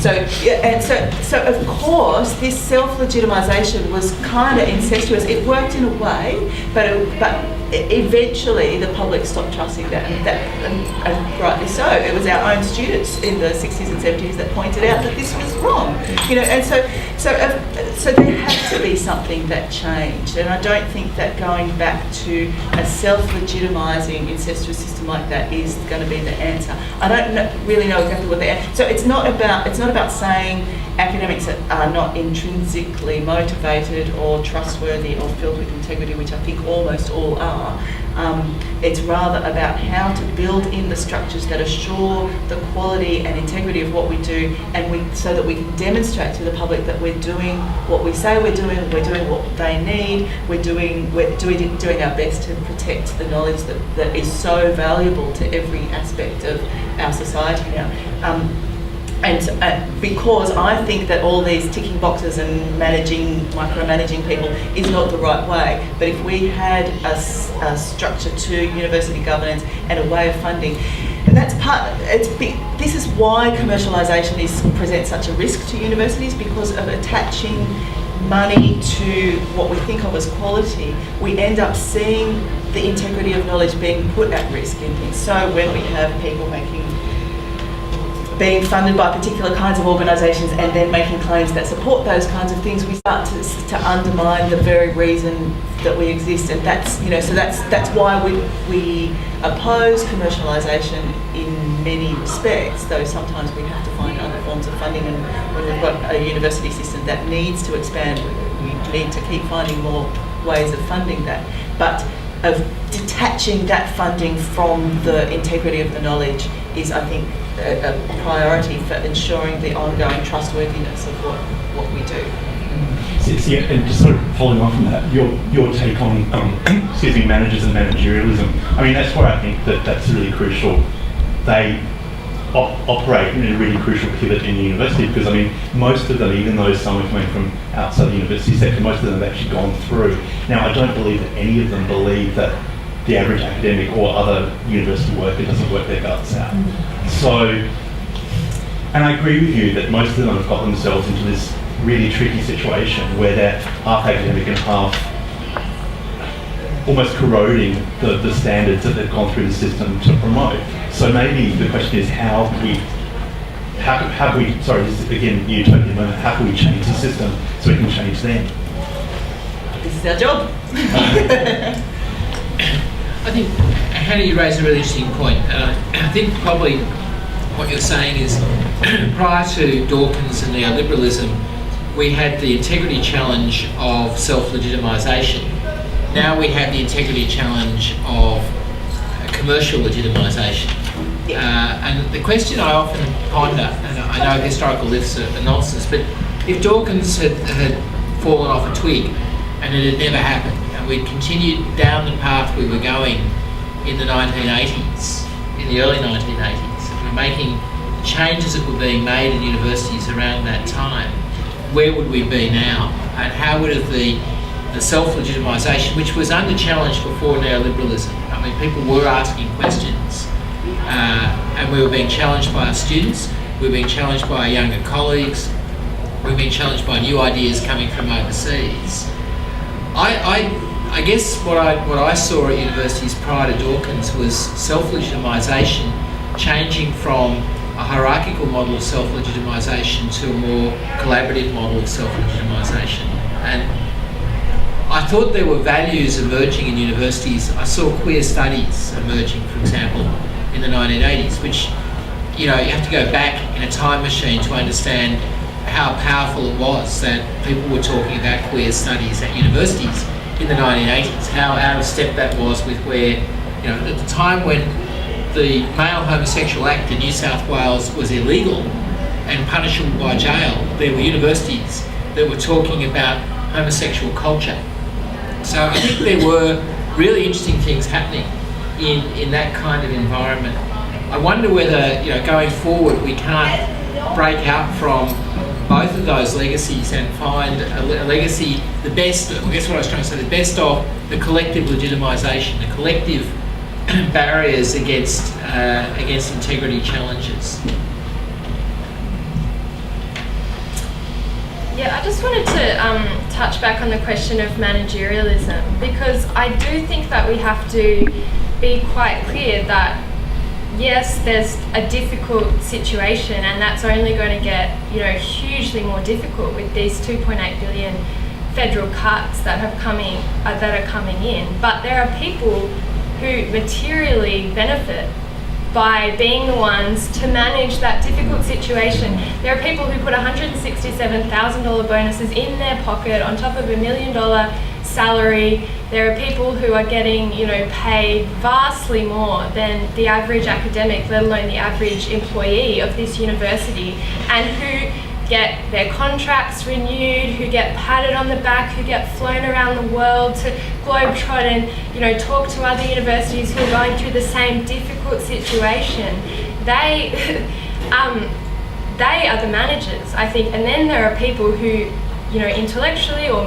So of course this self-legitimisation was kind of incestuous. It worked in a way, but eventually the public stopped trusting that, and rightly so. It was our own students in the 60s and 70s that pointed out that this was wrong, and so there had to be something that changed, and I don't think that going back to a self-legitimising incestuous system like that is going to be the answer. I don't really know exactly what the answer. So it's not about saying academics are not intrinsically motivated or trustworthy or filled with integrity, which I think almost all are. It's rather about how to build in the structures that assure the quality and integrity of what we do, and so that we can demonstrate to the public that we're doing what we say we're doing what they need, we're doing our best to protect the knowledge that is so valuable to every aspect of our society now. And because I think that all these ticking boxes and micromanaging people is not the right way, but if we had a structure to university governance and a way of funding, and that's this is why commercialisation presents such a risk to universities, because of attaching money to what we think of as quality. We end up seeing the integrity of knowledge being put at risk in things. So when we have people being funded by particular kinds of organisations and then making claims that support those kinds of things, we start to undermine the very reason that we exist, and that's that's why we oppose commercialisation in many respects. Though sometimes we have to find other forms of funding, and when we've got a university system that needs to expand, we need to keep finding more ways of funding that. But of detaching that funding from the integrity of the knowledge is, I think, a priority for ensuring the ongoing trustworthiness of what we do. Yeah, and just sort of following on from that, your take on managers and managerialism. I mean, that's where I think that's really crucial. They operate in a really crucial pivot in the university, because I mean, most of them, even though some are coming from outside the university sector, most of them have actually gone through. Now, I don't believe that any of them believe that the average academic or other university worker doesn't work their guts out. So, and I agree with you that most of them have got themselves into this really tricky situation where they're half academic and half almost corroding the standards that they've gone through the system to promote. So maybe the question is how can we, sorry, this is again utopian moment, how can we change the system so we can change them? This is our job. I think, Hannah, you raised a really interesting point. I think probably what you're saying is prior to Dawkins and neoliberalism, we had the integrity challenge of self-legitimisation. Now we have the integrity challenge of commercial legitimisation. And the question I often ponder, and I know historical lifts are nonsense, but if Dawkins had fallen off a twig and it had never happened, and we'd continued down the path we were going in the 1980s, in the early 1980s, and we're making changes that were being made in universities around that time, where would we be now? And how would the self-legitimisation, which was under challenge before neoliberalism, I mean, people were asking questions, and we were being challenged by our students, we were being challenged by our younger colleagues, we were being challenged by new ideas coming from overseas. I guess what I saw at universities prior to Dawkins was self-legitimisation changing from a hierarchical model of self-legitimisation to a more collaborative model of self-legitimisation. And I thought there were values emerging in universities. I saw queer studies emerging, for example, in the 1980s, which, you have to go back in a time machine to understand how powerful it was that people were talking about queer studies at universities in the 1980s, how out of step that was with where, at the time when the Male Homosexual Act in New South Wales was illegal and punishable by jail, there were universities that were talking about homosexual culture. So I think there were really interesting things happening in that kind of environment. I wonder whether, going forward, we can't break out from both of those legacies and find a legacy, the best, I guess what I was trying to say, the best of the collective legitimisation, the collective barriers against integrity challenges. just wanted to touch back on the question of managerialism, because I do think that we have to be quite clear that yes, there's a difficult situation, and that's only going to get, hugely more difficult with these 2.8 billion federal cuts that are coming in. But there are people who materially benefit by being the ones to manage that difficult situation. There are people who put $167,000 bonuses in their pocket on top of $1 million salary. There are people who are getting, paid vastly more than the average academic, let alone the average employee of this university, and who get their contracts renewed, who get patted on the back, who get flown around the world to globetrot and, talk to other universities who are going through the same difficult situation. They are the managers, I think. And then there are people who, intellectually or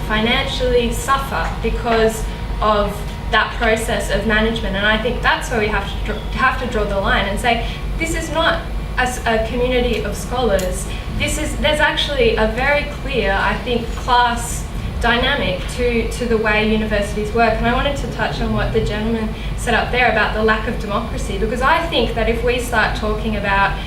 financially suffer because of that process of management. And I think that's where we have to draw the line and say, this is not as a community of scholars. There's actually a very clear, I think, class dynamic to the way universities work. And I wanted to touch on what the gentleman said up there about the lack of democracy, because I think that if we start talking about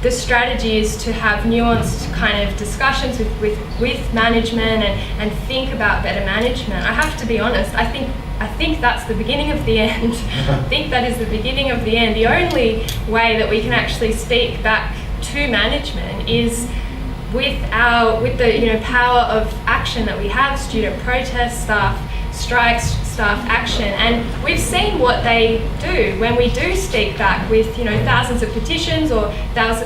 the strategy is to have nuanced kind of discussions with management and think about better management, I have to be honest, I think that's the beginning of the end. I think that is the beginning of the end. The only way that we can actually speak back to management is with the power of action that we have, student protests, staff strikes, staff action, and we've seen what they do when we do speak back with thousands of petitions or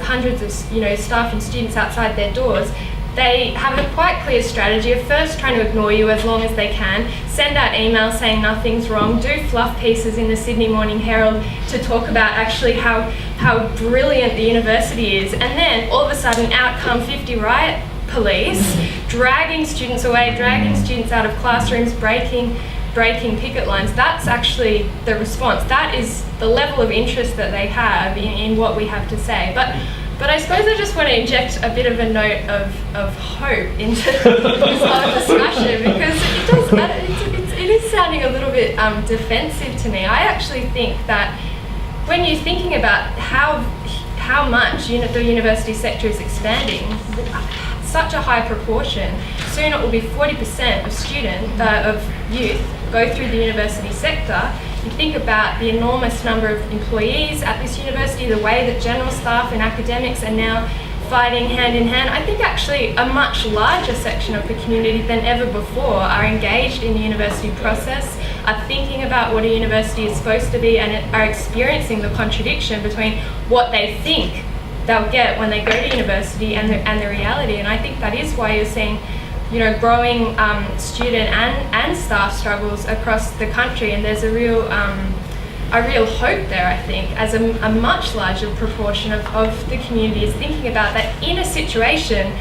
hundreds of staff and students outside their doors. They have a quite clear strategy of first trying to ignore you as long as they can, send out emails saying nothing's wrong, do fluff pieces in the Sydney Morning Herald to talk about actually how brilliant the university is, and then all of a sudden out come 50 riot police, dragging students away, dragging students out of classrooms, breaking picket lines. That's actually the response. That is the level of interest that they have in what we have to say. But I suppose I just want to inject a bit of a note of hope into this whole discussion, because it is sounding a little bit defensive to me. I actually think that when you're thinking about how much the university sector is expanding, such a high proportion, soon it will be 40% of youth go through the university sector. You think about the enormous number of employees at this university, the way that general staff and academics are now fighting hand in hand. I think actually a much larger section of the community than ever before are engaged in the university process, are thinking about what a university is supposed to be, and are experiencing the contradiction between what they think they'll get when they go to university and the reality. And I think that is why you're seeing growing student and staff struggles across the country, and there's a real hope there, I think, as a much larger proportion of the community is thinking about that in a situation,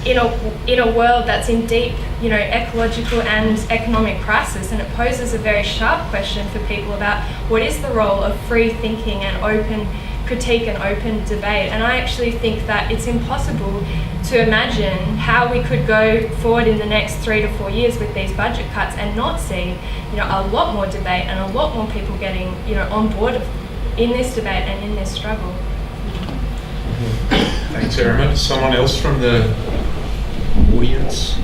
in a world that's in deep, ecological and economic crisis. And it poses a very sharp question for people about what is the role of free thinking and open critique and open debate. And I actually think that it's impossible to imagine how we could go forward in the next 3 to 4 years with these budget cuts and not see, a lot more debate and a lot more people getting, on board in this debate and in this struggle. Thanks, Erima. Does someone else from the audience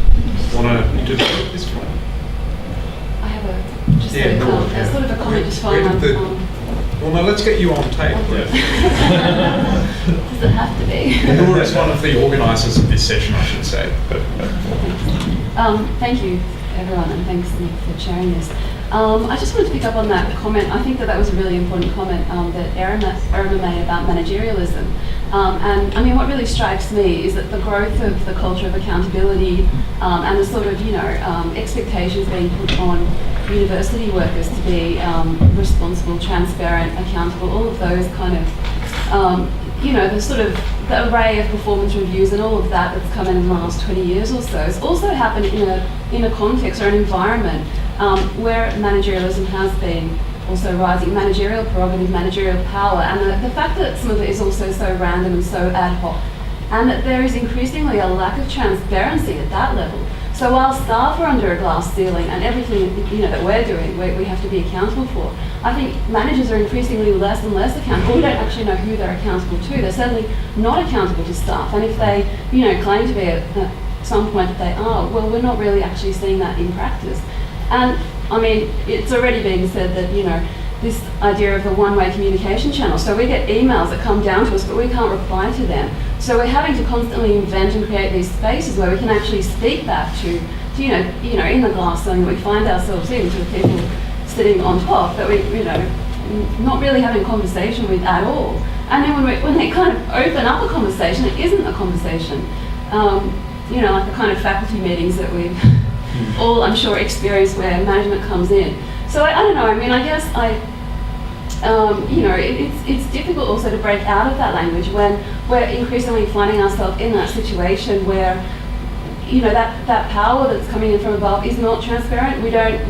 want to interview this one? I have a sort of a comment just following on. Well, no, let's get you on tape. Does it have to be? Nora is one of the organisers of this session, I should say. Thank you, everyone, and thanks, Nick, for sharing this. I just wanted to pick up on that comment. I think that was a really important comment that Erima made about managerialism. And I mean, what really strikes me is that the growth of the culture of accountability and the sort of, expectations being put on university workers to be responsible, transparent, accountable, all of those kind of, the array of performance reviews and all of that that's come in the last 20 years or so has also happened in a context or an environment where managerialism has been also rising, managerial prerogative, managerial power, and the fact that some of it is also so random and so ad hoc and that there is increasingly a lack of transparency at that level. So while staff are under a glass ceiling and everything that we're doing, we have to be accountable for, I think managers are increasingly less and less accountable. We don't actually know who they're accountable to. They're certainly not accountable to staff. And if they, claim to be at some point that they are, well, we're not really actually seeing that in practice. And I mean, it's already been said that, this idea of a one-way communication channel. So we get emails that come down to us, but we can't reply to them. So we're having to constantly invent and create these spaces where we can actually speak back to in the glass ceiling that we find ourselves in, to the people sitting on top that we, not really having a conversation with at all. And then when they kind of open up a conversation, it isn't a conversation. Like the kind of faculty meetings that we've all, I'm sure, experienced where management comes in. So I don't know. I mean, I guess it's difficult also to break out of that language when we're increasingly finding ourselves in that situation where, that power that's coming in from above is not transparent. We don't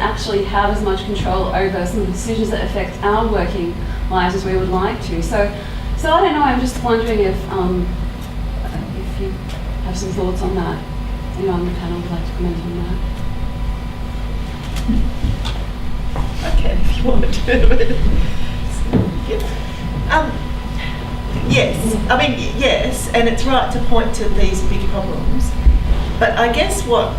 actually have as much control over some of the decisions that affect our working lives as we would like to. So I don't know. I'm just wondering if you have some thoughts on that. Anyone on the panel would like to comment on that? Okay, if you want to. Yes, I mean, yes, and it's right to point to these big problems. But I guess what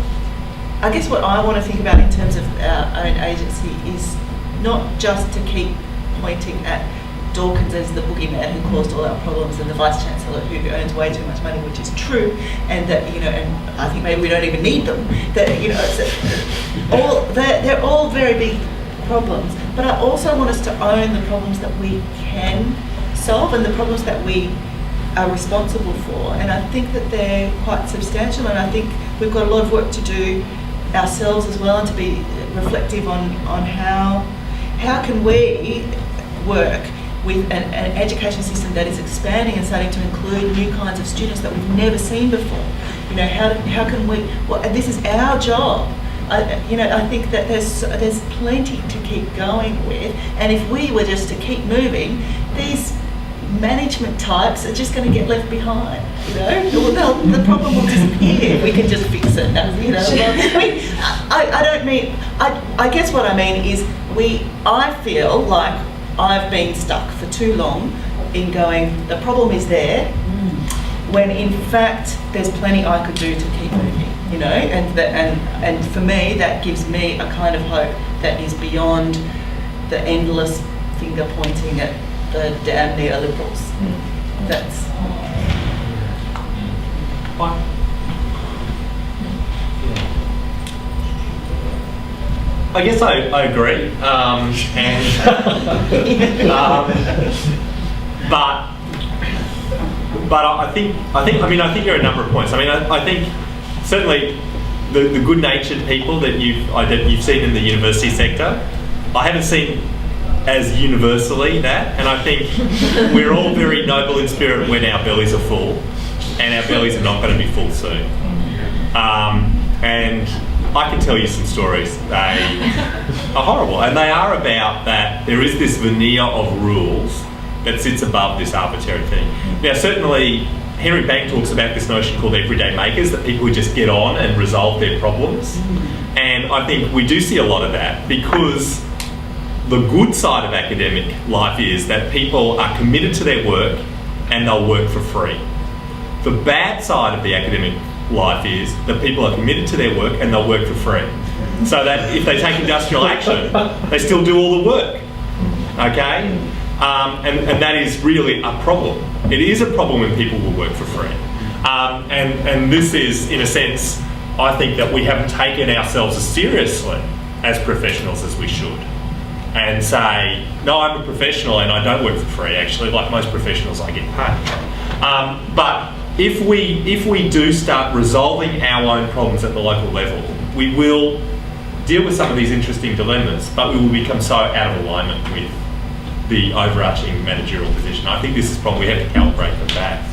I want to think about in terms of our own agency is not just to keep pointing at Dawkins as the boogeyman who caused all our problems and the Vice Chancellor who earns way too much money, which is true, and that, and I think maybe we don't even need them. That, they're all very big problems, but I also want us to own the problems that we can solve and the problems that we are responsible for, and I think that they're quite substantial, and I think we've got a lot of work to do ourselves as well, and to be reflective on how can we work with an education system that is expanding and starting to include new kinds of students that we've never seen before. How can we, this is our job. I think that there's plenty to keep going with, and if we were just to keep moving, these management types are just going to get left behind. The problem will disappear if we can just fix it. I guess what I mean is I feel like I've been stuck for too long in going, the problem is there, when in fact there's plenty I could do to keep moving. And for me, that gives me a kind of hope that is beyond the endless finger pointing at the damn neoliberals. That's I guess I agree, but I think there are a number of points. I think certainly the good-natured people that you've seen in the university sector, I haven't seen as universally that, and I think we're all very noble in spirit when our bellies are full, and our bellies are not going to be full soon. And I can tell you some stories. They are horrible, and they are about that there is this veneer of rules that sits above this arbitrary thing. Now, certainly, Henry Bank talks about this notion called everyday makers, that people who just get on and resolve their problems. And I think we do see a lot of that, because the good side of academic life is that people are committed to their work and they'll work for free. The bad side of the academic life is that people are committed to their work and they'll work for free. So that if they take industrial action, they still do all the work. Okay? And that is really a problem. It is a problem when people will work for free. And this is, in a sense, I think that we haven't taken ourselves as seriously as professionals as we should. And say, no, I'm a professional and I don't work for free, actually. Like most professionals, I get paid. But if we do start resolving our own problems at the local level, we will deal with some of these interesting dilemmas, but we will become so out of alignment with the overarching managerial position. I think this is probably, we have to calibrate for that.